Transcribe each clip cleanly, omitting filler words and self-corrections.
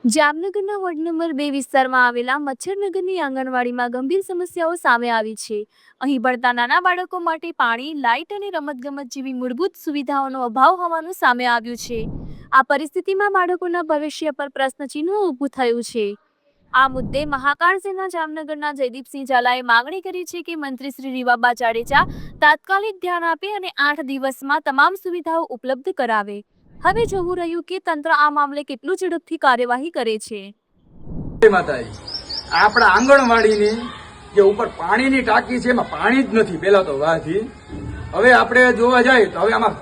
જામનગરના ward number 2 વિસ્તારમાં આવેલા મચ્છરનગરની આંગણવાડીમાં ગંભીર સમસ્યાઓ સામે આવી છે. અહીં ભણતા નાના બાળકો માટે પાણી, લાઇટ અને રમતગમત જેવી મૂળભૂત સુવિધાઓનો અભાવ હોવાનું સામે આવ્યું છે. આ પરિસ્થિતિમાં બાળકોના ભવિષ્ય પર પ્રશ્નચિહ્ન ઊભું થયું છે. આ મુદ્દે મહાકાળ સેના જામનગરના જયદીપસિંહ ઝાલાએ માંગણી કરી છે કે મંત્રી શ્રી રીવાબા જાડેજા તાત્કાલિક ધ્યાન આપે અને 8 દિવસમાં તમામ સુવિધાઓ ઉપલબ્ધ કરાવે. હવે જોવું રહ્યું કે તંત્ર આ મામલે કેટલું ઝડપથી કાર્યવાહી કરે છે. આપણા આંગણવાડીની જે ઉપર પાણીની ટાંકી છે એમાં પાણી જ નથી પેલા તો વાથી. હવે આપણે જોવા જાય તો હવે આમાં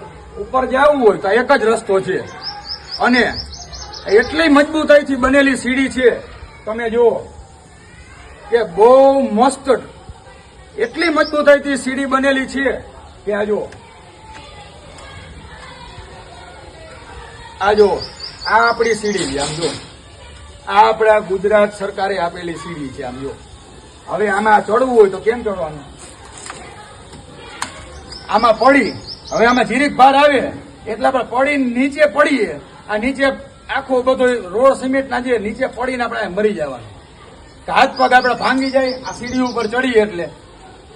ઉપર જવું હોય તો એક જ રસ્તો છે અને એટલી મજબૂતાઈથી બનેલી સીડી છે. તમે જુઓ કે બહુ મસ્ત એટલી મજબૂતાઈથી સીડી બનેલી છે કે આ જો આ આપણી સીડી છે. આમ જો આ આપણા ગુજરાત સરકારે આપેલી સીડી છે. આમ જો હવે આમાં ચડવું હોય તો કેમ ચડવાનું? આમાં પડી હવે આમાં જીરીક ભાર આવે એટલે આપણે પડી નીચે પડીએ. આ નીચે આખો બધો રોડ સિમેન્ટના જે નીચે પડીને આપણે મરી જવાનું. હાથ પગ આપણે ભાંગી જાય આ સીડી ઉપર ચડીએ એટલે.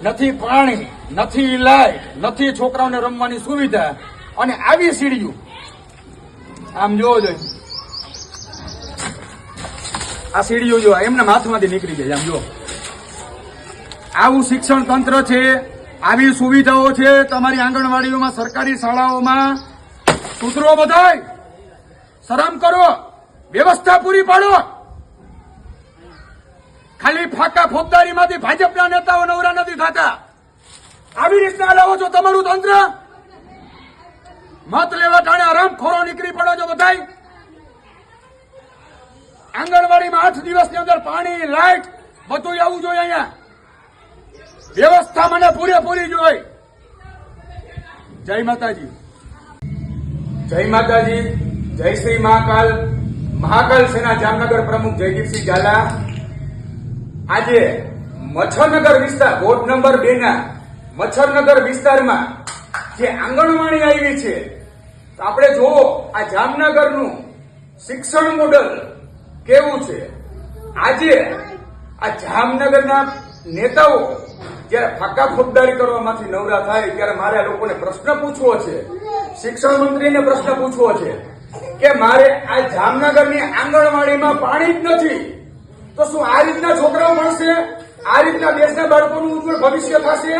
નથી પાણી, નથી લાઈટ, નથી છોકરાઓને રમવાની સુવિધા અને આવી સીડીઓ આમ જોવો જોઈએ. આ સીડીઓ જો એમના હાથમાંથી નીકળી જાય. આમ જો આવું શિક્ષણ તંત્ર છે, આવી સુવિધાઓ છે તમારી આંગણવાડીઓમાં, સરકારી શાળાઓમાં. સુધરો બધાય, શરમ કરો, વ્યવસ્થા પૂરી પાડો. ખાલી ફાકા ફોજદારીમાંથી ભાજપના નેતાઓ નવરા નથી થતા. આવી રીતના લાવો છો તમારું તંત્ર. મત લેવા ટાણે હરામખોરો નીકળી પડો છો બધાય. આંગણવાડીમાં 8 દિવસની અંદર પાણી, લાઇટ બધું આવવું જોઈએ. અહીંયા વ્યવસ્થા મને પૂરેપૂરી જોઈએ. જય માતાજી, જય માતાજી, જય શ્રી મહાકાલ. મહાકાલ સેના જામનગર પ્રમુખ જયદીપસિંહ ઝાલા આજે મચ્છરનગર વિસ્તાર વોર્ડ નંબર 2 ના મચ્છરનગર વિસ્તારમાં જે આંગણવાડી આવી છે, તો આપણે જોવો આ જામનગરનું શિક્ષણ મોડલ કેવું છે. આજે આ જામનગરના નેતાઓ જયારે ફાકા ફોજદારી કરવામાંથી નવરા થાય ત્યારે મારે આ લોકોને પ્રશ્ન પૂછવો છે, શિક્ષણ મંત્રીને પ્રશ્ન પૂછવો છે કે મારે આ જામનગરની આંગણવાડીમાં પાણી જ નથી તો શું આ રીતના છોકરાઓ ભણશે? આ રીતના દેશના બાળકોનું ઉજ્જવળ ભવિષ્ય થશે?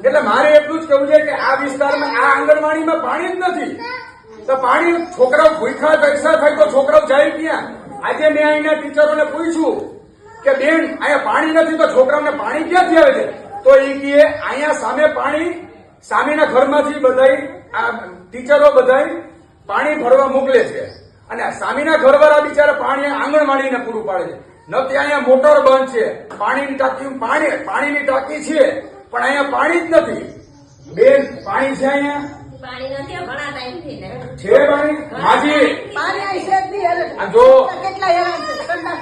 એટલે મારે એટલું જ કહેવું છે કે આ વિસ્તારમાં આ આંગણવાડીમાં પાણી જ નથી તો પાણી છોકરાઓ ભૂખ્યા પૈસા થાય તો છોકરાઓ જાય ક્યાં? આજે મેં અહીંના ટીચરોને પૂછ્યું કે બેન અહીંયા પાણી નથી તો છોકરાઓને પાણી ક્યાંથી આવે છે? તો એ કહે અહીંયા સામે પાણી, સામેના ઘરમાંથી બધાય આ ટીચરો બધાય પાણી ભરવા મોકલે છે અને સામેના ઘરવાળા બિચારા પાણી આંગણવાડીને પૂરું પાડે છે. નથી અહીંયા મોટર બંધ છે, પાણીની ટાંકી છે પણ અહીંયા પાણી જ નથી. બેન પાણી છે અહીંયા? પાણી નથી, ઘણા ટાઈમથી છે પાણી? હાજી, જો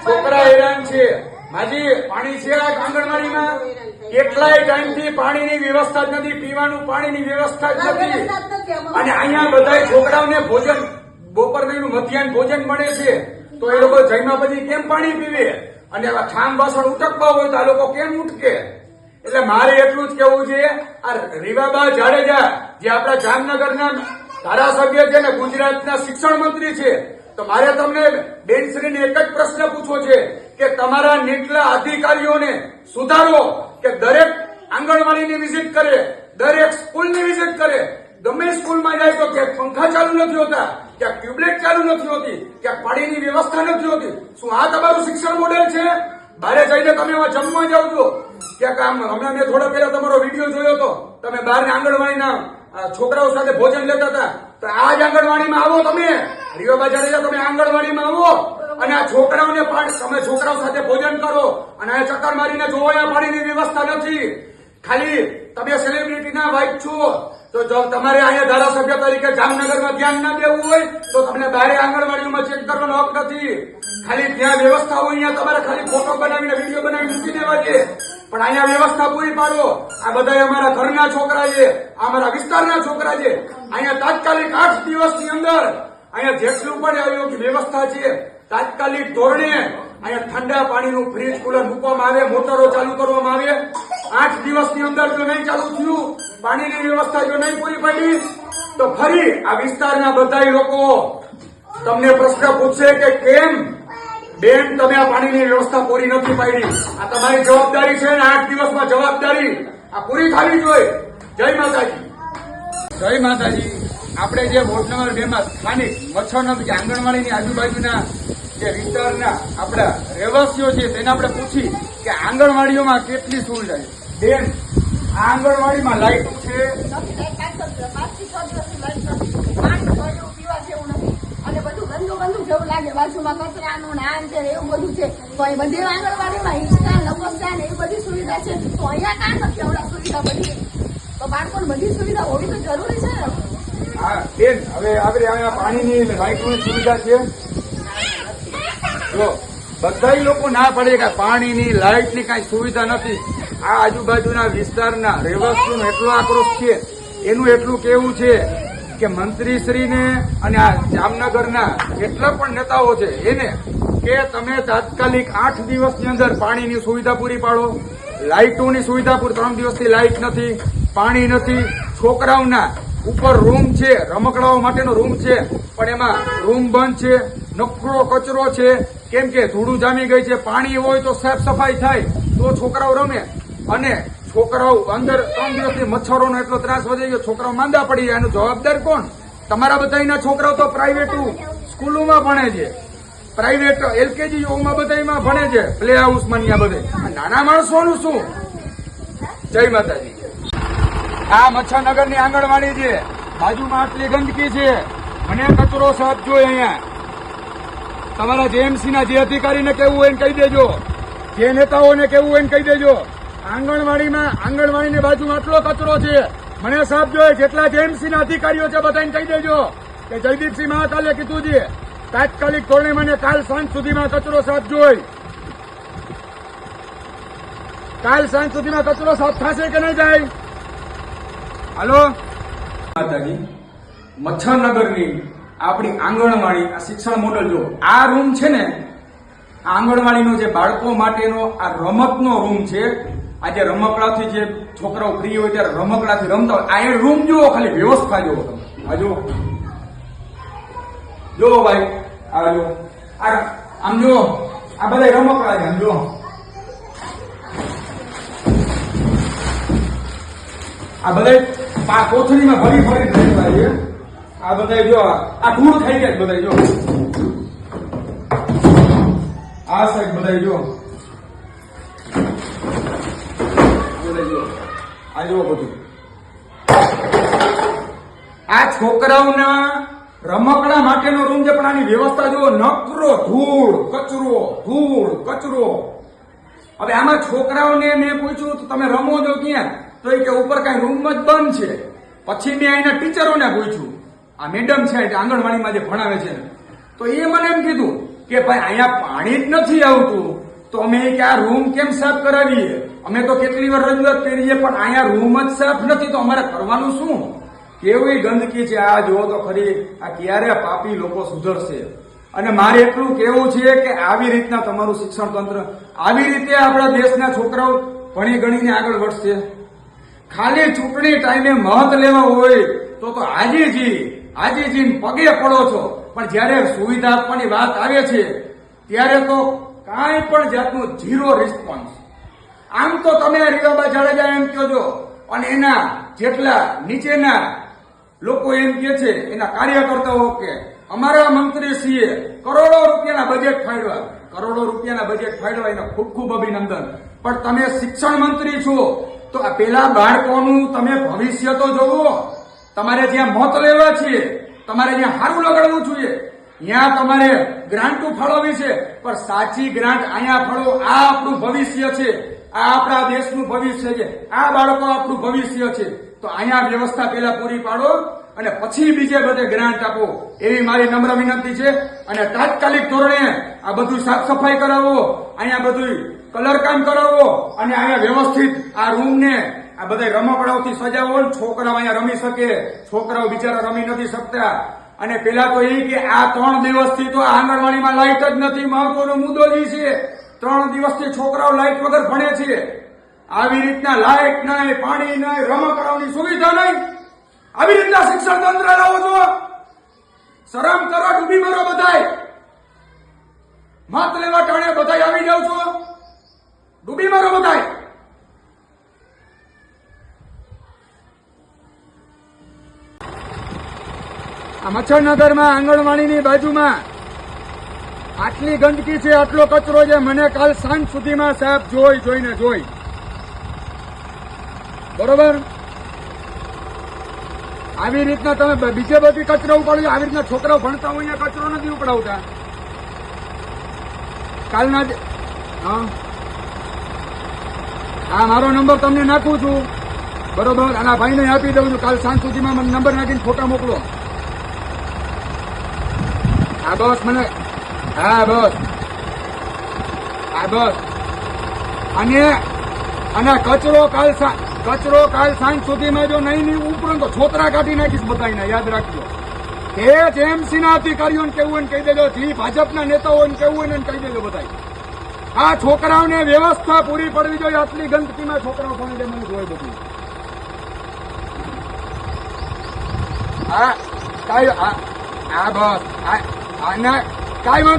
છોકરા હેરાન છે. માજી પાણી છે આ આંગણવાડીમાં? કેટલાય ટાઈમથી પાણીની વ્યવસ્થા જ નથી, પીવાનું પાણીની વ્યવસ્થા જ નથી. અને અહીંયા બધા છોકરાઓને ભોજન બપોરનું મધ્યાહન ભોજન મળે છે તો એ લોકો જમ્યા પછી કેમ પાણી પીવે? અને ઠામ વાસણ ઉટકવા હોય તો આ લોકો કેમ ઉટકે? એટલે મારે એટલું જ કેવું છે, આ રીવાબા જાડેજા જે આપણા જામનગરના ધારાસભ્ય છે ને ગુજરાતના શિક્ષણ મંત્રી છે, તો મારે તમને બેનશ્રીને એક જ પ્રશ્ન પૂછવો છે કે તમારા નીચલા અધિકારીઓને સુધારો કે દરેક આંગણવાડીની વિઝિટ કરે, દરેક સ્કૂલની વિઝિટ કરે. ગમે સ્કૂલમાં જાય તો ક્યાંક પંખા ચાલુ નથી હોતા, ક્યાંક ટ્યુબલાઇટ ચાલુ નથી હોતી, ક્યાંક પાણીની વ્યવસ્થા નથી હોતી. શું આ તમારું શિક્ષણ મોડેલ છે? બહાર જઈને તમે એમાં જમવા જાવ છો ક્યાંક આમ હમણાં મેં થોડા પહેલા તમારો વિડીયો જોયો હતો, તમે બહારના આંગણવાડીના છોકરાઓ સાથે ભોજન લેતા હતા. તો આ જ આંગણવાડીમાં આવો તમે, રીવાબા જાડેજા, તમે આંગણવાડીમાં આવો અને આ છોકરાઓને તમે છોકરાઓ સાથે ભોજન કરો અને આ ચક્કર મારીને જોવો અહીંયા પાણીની વ્યવસ્થા નથી. ખાલી તમે સેલિબ્રિટીના વાઇફ છો તો જો તમારે અહીંયા ધારાસભ્ય તરીકે જામનગરમાં ધ્યાન ના દેવું હોય તો તમને બહાર આંગણવાડીઓમાં ચેક કરવાનો હક નથી. ખાલી ત્યાં વ્યવસ્થા હોય અહીંયા તમારે ખાલી ફોટો બનાવીને વિડીયો બનાવી મૂકી દેવા છે પણ અહીંયા વ્યવસ્થા પૂરી પાડો. આ બધા અમારા ઘરના છોકરા છે, અમારા વિસ્તારના છોકરા છે. અહીંયા તાત્કાલિક 8 દિવસની અંદર અહીંયા જેટલું પણ વ્યવસ્થા છે તાત્કાલિક ધોરણે અહીંયા ઠંડા પાણીનું ફ્રીજ કુલર મૂકવામાં આવે, મોટરો ચાલુ કરવામાં આવે. 8 દિવસની અંદર જો નહીં ચાલુ થયું, પાણીની વ્યવસ્થા જો નહીં પૂરી પડી, તો ફરી આ વિસ્તારના બધા લોકો તમને પ્રશ્ન પૂછશે કે કેમ બેન તમે આ પાણીની વ્યવસ્થા પૂરી નથી પાડી. આ તમારી જવાબદારી છે ને 8 દિવસમાં જવાબદારી આ પૂરી થવી જોઈએ. જય માતાજી. જય માતાજી. આપણે જે વોર્ડ નંબર 2 માં સ્થાનિક મચ્છરનગર કે આંગણવાડીની આજુબાજુના જે વિસ્તારના આપણા રહેવાસીઓ છે તેને આપણે પૂછી કે આંગણવાડીઓમાં કેટલી સુવિધા છે. બેન, આ આંગણવાડીમાં લાઈટો છે? અને બધું ગંદુ ગંદુ જેવું લાગે, બાજુમાં કચરાનું ને આમ છે એવું બધું છે. તો એ બધી આંગણવાડીમાં હિંચકા લપસતા ને એવી બધી સુવિધા છે. તો અહીંયા કાં નથી આવડા સુવિધા બધી? તો બાળકોને બધી સુવિધા હોવી તો જરૂરી છે ને. હા બેન, હવે આપણે અહીંયા પાણીની લાઈટોની સુવિધા છે. જો બધા લોકો ના પડે કે પાણીની લાઈટની કઈ સુવિધા નથી. આ આજુબાજુના વિસ્તારના રહેવાસીઓનો એટલો આક્રોશ છે. એનું એટલું કેવું છે કે મંત્રીશ્રીને અને આ જામનગરના જેટલા પણ નેતાઓ છે એને કે તમે તાત્કાલિક 8 દિવસની અંદર પાણીની સુવિધા પૂરી પાડો, લાઇટોની સુવિધા પૂરી. 3 દિવસથી લાઇટ નથી, પાણી નથી. છોકરાઓના ઉપર રૂમ છે, રમકડાઓ માટેનો રૂમ છે, પણ એમાં રૂમ બંધ છે, નકરો કચરો છે. કેમ કે ધૂળું જામી ગઈ છે. પાણી હોય તો સાફ સફાઈ થાય તો છોકરાઓ રમે, અને છોકરાઓ અંદર 3 દિવસથી મચ્છરોનો એટલો ત્રાસ વધી ગયો, છોકરાઓ માંદા પડી જાય. એનું જવાબદાર કોણ? તમારા બધાના છોકરાઓ તો પ્રાઇવેટ સ્કૂલોમાં ભણે છે, પ્રાઇવેટ LKGમાં બધામાં ભણે છે, પ્લે હાઉસમાં ત્યાં બધે. નાના માણસોનું શું? જય માતાજી. આ મચ્છરનગરની આંગણવાડી છે, બાજુમાં આટલી ગંદકી છે. મને કચરો સાફ જોઈએ અહીંયા. તમારા JMC ના જે અધિકારીને કેવું હોય એને કહી દેજો, જે નેતાઓને કેવું હોય એને કહી દેજો. આંગણવાડીની બાજુમાં આટલો કચરો છે, મને સાફ જોઈએ. જેટલા JMC ના અધિકારીઓ છે બધાને કહી દેજો કે જયદીપસિંહ મહાકાલે કીધું છે તાત્કાલિક ધોરણે મને કાલ સાંજ સુધીમાં કચરો સાફ જોઈએ. કાલ સાંજ સુધીમાં કચરો સાફ થશે કે નહીં થાય? હાલો માતાજી. મચ્છરનગરની આપણી આંગણવાડી આ શિક્ષણ મોડલ જો આ રૂમ છે ને, આ આંગણવાડીનો જે બાળકો માટેનો આ રમતનો રૂમ છે. આજે રમકડાથી જે છોકરાઓ ફ્રી હોય ત્યારે રમકડાથી રમતા હોય, આ એ રૂમ જુઓ, ખાલી વ્યવસ્થા જુઓ તમે. આ જુઓ ભાઈ, આ જુઓ, આમ જુઓ, આ બધા રમકડા છે. આમ જુઓ, આ બધા કોથળીમાં ભરી રહેતા છે. આ બધા જો આ ધૂળ ખાઈ જાય બધા. જો આ સાઈડ બધા જો, આ જો બધું. આ છોકરાઓના રમકડા માટેનો રૂમ છે, પણ આની વ્યવસ્થા જો નકરો ધૂળ કચરો. હવે આમાં છોકરાઓને મેં પૂછ્યું તો તમે રમો છો ક્યાં? તો એ કે ઉપર કઈ રૂમ જ બંધ છે. પછી મેં અહીંના ટીચરોને પૂછ્યું, આ મેડમ છે આંગણવાડીમાં જે ભણાવે છે, તો એ મને એમ કીધું કે ભાઈ અહીંયા પાણી જ નથી આવતું, તો અમે કે આ રૂમ કેમ સાફ કરાવીએ? અમે તો કેટલી વાર રજૂઆત કરીએ, પણ અહીંયા રૂમ જ સાફ નથી, તો અમારે કરવાનું શું? કેવી ગંદકી છે આ જુઓ તો ખરી. આ ક્યારે પાપી લોકો સુધરશે? અને મારે એટલું કેવું છે કે આવી રીતના તમારું શિક્ષણ તંત્ર, આવી રીતે આપણા દેશના છોકરાઓ ભણી ગણીને આગળ વધશે. ખાલી ચૂંટણી ટાઈમે મહત લેવા હોય તો આજીજી પગે પડો છો, પણ જયારે સુવિધા આપવાની વાત આવે છે ત્યારે તો કાંઈ પણ જાતનું 0 રિસ્પોન્સ. આમ તો તમે રીવાબા જાડેજા એમ કહો છો, અને એના જેટલા નીચેના લોકો એમ કે છે, એના કાર્યકર્તાઓ કે અમારા મંત્રીશ્રીએ કરોડો રૂપિયાના બજેટ ફાળવ્યા, એને ખૂબ ખૂબ અભિનંદન. પણ તમે શિક્ષણ મંત્રી છો તો આ પેલા બાળકોનું તમે ભવિષ્ય તો જોવો. તમારે જ્યાં મત લેવા છે, તમારે જ્યાં સારું લગાડવું જોઈએ, ત્યાં તમારે ગ્રાન્ટો ફાળવવી છે, પણ સાચી ગ્રાન્ટ અહીંયા ફાળવો. આ આપણું ભવિષ્ય છે, આ આપણા દેશનું ભવિષ્ય છે, આ બાળકો આપણું ભવિષ્ય છે. તો અહીંયા વ્યવસ્થા પેલા પૂરી પાડો અને પછી બીજે બધે ગ્રાન્ટ આપો, એવી મારી નમ્ર વિનંતી છે. અને તાત્કાલિક ધોરણે આ બધું સાફ સફાઈ કરાવો, અહીંયા બધું કલર કામ કરાવો, અને અહીંયા વ્યવસ્થિત આ રૂમને આ બધા રમકડાઓથી સજાવો. છોકરાઓ અહીંયા રમી શકે. છોકરાઓ બિચારા રમી નથી શકતા. અને પેલા તો એ કે આ 3 દિવસથી તો આંગણવાડીમાં લાઇટ જ નથી. મહત્વનો મુદ્દો જ છે. 3 દિવસથી છોકરાઓ લાઇટ વગર ભણે છે. આવી રીતના લાઇટ નહીં, પાણી નહીં, રમકડાની સુવિધા નહીં, આવી રીતના શિક્ષણ તંત્ર લાવો છો. શરમ કરો, ડૂબી મરો બધાય. મત લેવા ટાણે બધાય આવી જાવ છો. ડૂબી મરો બધાય. આ મચ્છરનગરમાં આંગણવાડીની બાજુમાં આટલી ગંદકી છે, આટલો કચરો છે. મને કાલ સાંજ સુધીમાં સાહેબ જોઈને બરોબર. આવી રીતના તમે બીજે બધી કચરો ઉપાડો. આવી રીતના છોકરાઓ ભણતા હોય અહીંયા કચરો નથી ઉપડાવતા. કાલના જ હા મારો નંબર તમને નાખું છું બરોબર. અને આ ભાઈને આપી દઉં છું. કાલ સાંજ સુધીમાં મને નંબર નાખીને ફોટા મોકલો. હા બસ મને હા બસ અને કચરો કાલ સાંજ સુધીમાં જો નહીં ઉપરાંત તો છોતરા કાઢી નાખીશ બધાને. યાદ રાખજો. એ એમસી ના અધિકારીઓને કેવું હોય ને કહી દેજો, જે ભાજપના નેતાઓને કેવું હોય ને કહી દેજો બધા. આ છોકરાઓને વ્યવસ્થા પૂરી પડવી જોઈએ. આટલી ગંદકીમાં છોકરાઓ ભણે છે મને જોઈ બધું. હા કાંઈ બસ કાંઈ વાંધો